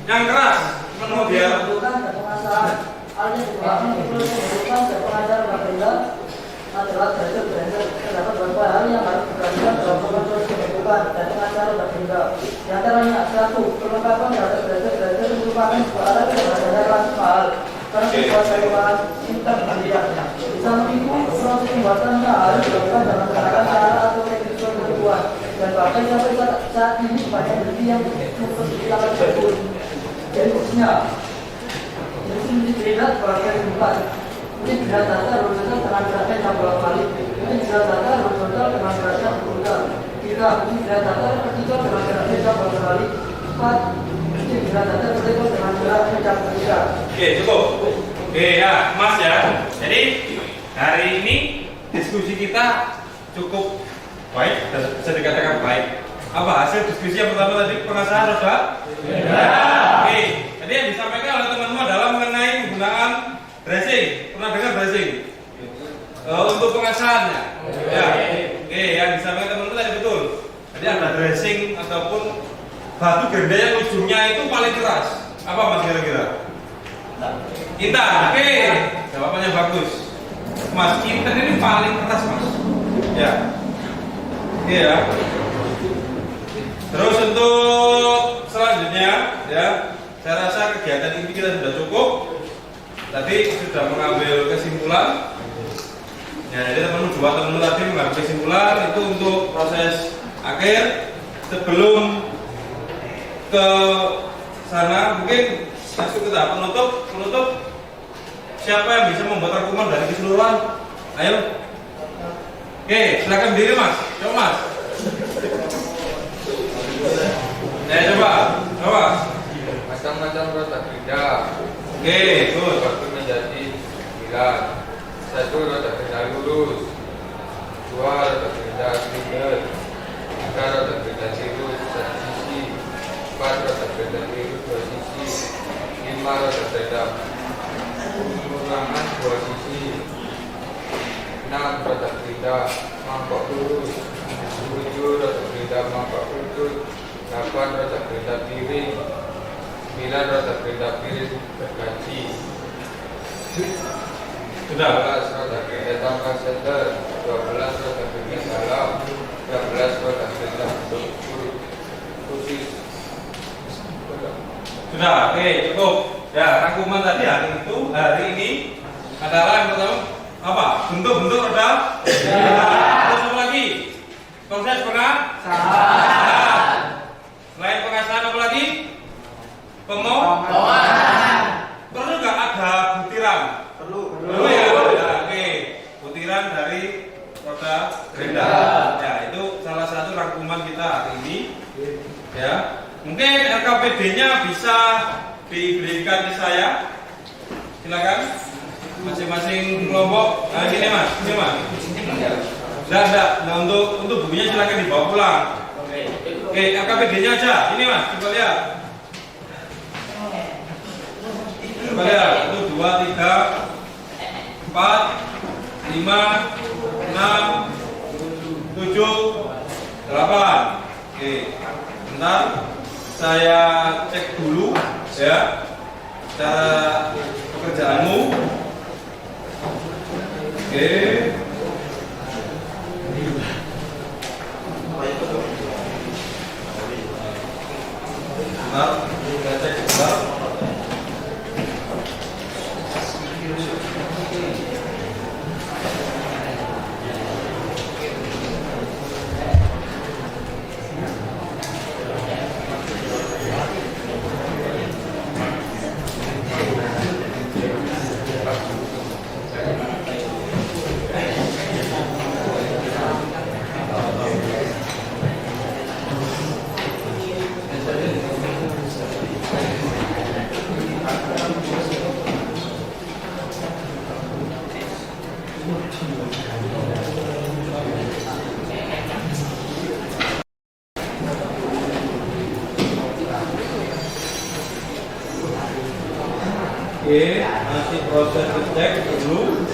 Yang keras. Penuh biar. Bukan pengasaran. Artinya dipahami bukan pengajaran berbeda adalah belajar terdapat beberapa hal yang harus diperhatikan dalam proses pembentukan dan pengajaran berbeda. Di antaranya satu, perlengkapan terhadap belajar merupakan sebuah alat yang berdasarkan hal karena sebuah sayuran inter pendidikannya. Di samping itu, proses pembuatannya harus dilakukan dalam menggunakan cara atau teknik pembuatan dan bahkan sampai saat ini banyak bukti yang mempertimbangkan tersebut. Jadi khususnya ini tidak sebagai tempat. Ini tidak data horizontal dengan beratnya yang bolak-balik. Ini tidak data horizontal dengan beratnya berputar. Tiga, ini tidak data vertikal dengan beratnya yang bolak-balik. Empat, ini tidak data vertikal dengan beratnya yang berputar. Oke, cukup. Oke ya, Mas ya. Jadi hari ini diskusi kita cukup baik dan bisa dikatakan baik. Apa hasil diskusi yang pertama tadi pengasahan roda? Oke, tadi yang disampaikan oleh teman-teman adalah mengenai penggunaan dressing. Pernah dengar dressing? Untuk pengasahannya. Ya. Oke, yang disampaikan teman-teman tadi betul. Jadi ada dressing ataupun batu gerinda yang ujungnya itu paling keras. Apa Mas kira-kira? Intan. Oke, jawabannya bagus. Mas, intan ini paling keras Mas. Ya. Oke ya. Terus untuk selanjutnya ya, saya rasa kegiatan ini kita sudah cukup. Tadi sudah mengambil kesimpulan. Ya, jadi teman-teman tadi mengambil kesimpulan itu untuk proses akhir. Sebelum ke sana mungkin masuk ke tahap penutup. Siapa yang bisa membuat rangkuman dari keseluruhan? Ayo. Oke, silakan berdiri Mas. Coba Mas. Ya coba. Macam-macam roda gerinda. Oke, good. Waktu menjadi 9. 1 roda gerinda lurus. 2 roda gerinda slider. 3 roda gerinda tirus satu sisi. 4 roda gerinda tirus dua sisi. 5 roda gerinda pengurangan dua sisi. 6 roda gerinda mangkok lurus. 7 roda gerinda mangkok lurus. 8 roda gerinda piring. 9 roda gerinda piring bergaji. Sudah. 11 roda gerinda tangga senter. 12 roda gerinda dalam. 13 roda gerinda khusus. Sudah, oke, cukup. Ya, rangkuman tadi hari ini adalah yang pertama apa? Bentuk-bentuk roda. Terus apa lagi? Proses pengasahan. Selain pengasahan apa lagi? Pemotongan. Perlu nggak ada butiran? Perlu ya. Ya, oke. Butiran dari roda gerinda. Ya, itu salah satu rangkuman kita hari ini. Ya, mungkin RKPD-nya bisa diberikan ke saya. Silakan. Masing-masing kelompok. Nah, sini Mas. Enggak. Nah, untuk bukunya silakan dibawa pulang. Oke, RKPD-nya aja. Ini Mas, coba lihat. Coba lihat. 1, 2, 3, 4, 5, 6, 7, 8. Oke. Bentar. Saya cek dulu ya cara pekerjaanmu. Oke. Bentar, kita cek bentar. Oke, masih proses ngecek dulu.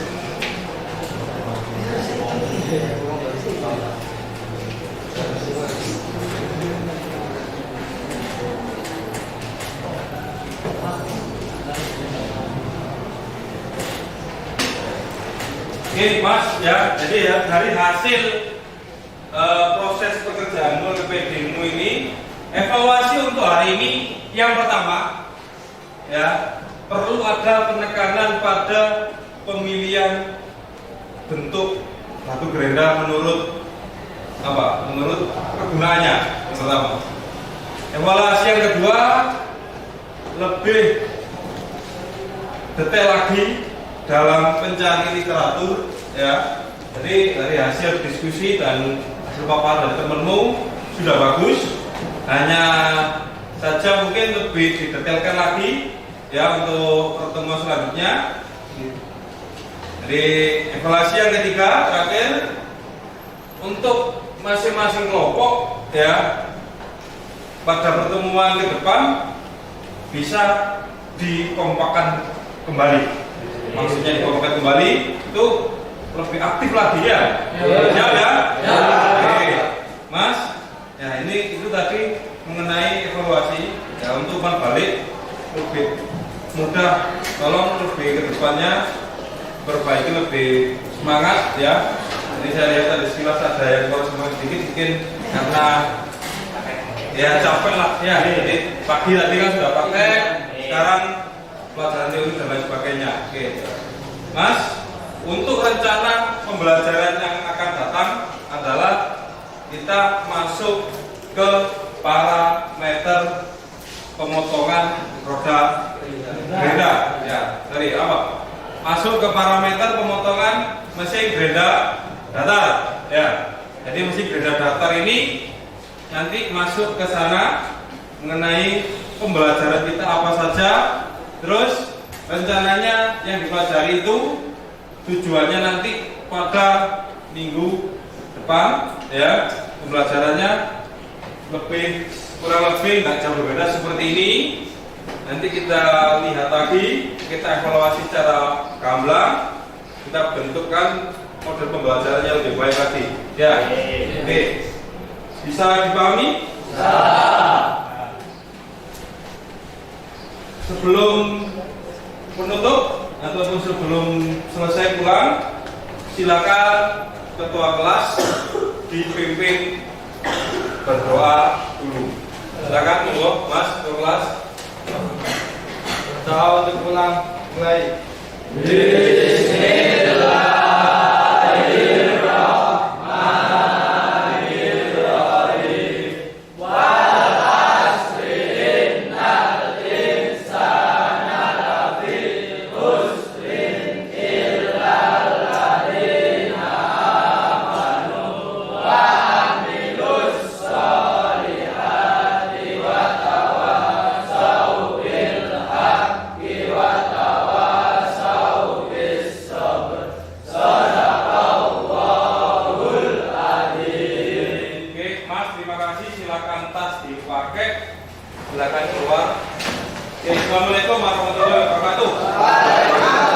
Oke Mas ya, jadi ya dari hasil proses pekerjaanmu LPD-mu ini, evaluasi untuk hari ini yang pertama ya, perlu ada penekanan pada pemilihan bentuk batu gerenda menurut apa? Menurut kegunaannya yang pertama. Evaluasi yang kedua, lebih detail lagi dalam pencari literatur ya. Jadi dari hasil diskusi dan hasil paparan dari temenmu sudah bagus, hanya saja mungkin lebih didetailkan lagi ya untuk pertemuan selanjutnya. Jadi evaluasi yang ketiga terakhir, untuk masing-masing kelompok ya, pada pertemuan ke depan bisa dikompakkan kembali. Maksudnya dikompakkan kembali itu lebih aktif lagi ya. Siap ya? Ya. Oke. Mas, ya ini itu tadi mengenai evaluasi ya, untuk balik lebih mudah, tolong lebih ke depannya perbaiki, lebih semangat ya. Jadi saya lihat tadi sekilas ada yang kurang semangat sedikit mungkin karena ya capek lah ya. Jadi pagi tadi kan sudah pakai, sekarang pelajaran teori dan lain sebagainya. Oke. Mas, untuk rencana pembelajaran yang akan datang adalah kita masuk ke parameter pemotongan roda gerenda ya. Dari apa? Masuk ke parameter pemotongan mesin gerenda datar ya. Jadi mesin gerenda datar ini nanti masuk ke sana mengenai pembelajaran kita apa saja. Terus rencananya yang dipelajari itu tujuannya nanti pada minggu depan ya, pembelajarannya kurang lebih nggak jauh berbeda seperti ini. Nanti kita lihat lagi, kita evaluasi secara gamblang, kita bentukkan model pembelajaran yang lebih baik lagi ya. Oke, bisa dipahami? Bisa. Sebelum penutup ataupun sebelum selesai pulang, silakan ketua kelas dipimpin berdoa dulu. Silakan monggo Mas ketua kelas. Doa untuk pulang mulai. Silakan keluar. Assalamualaikum warahmatullahi wabarakatuh.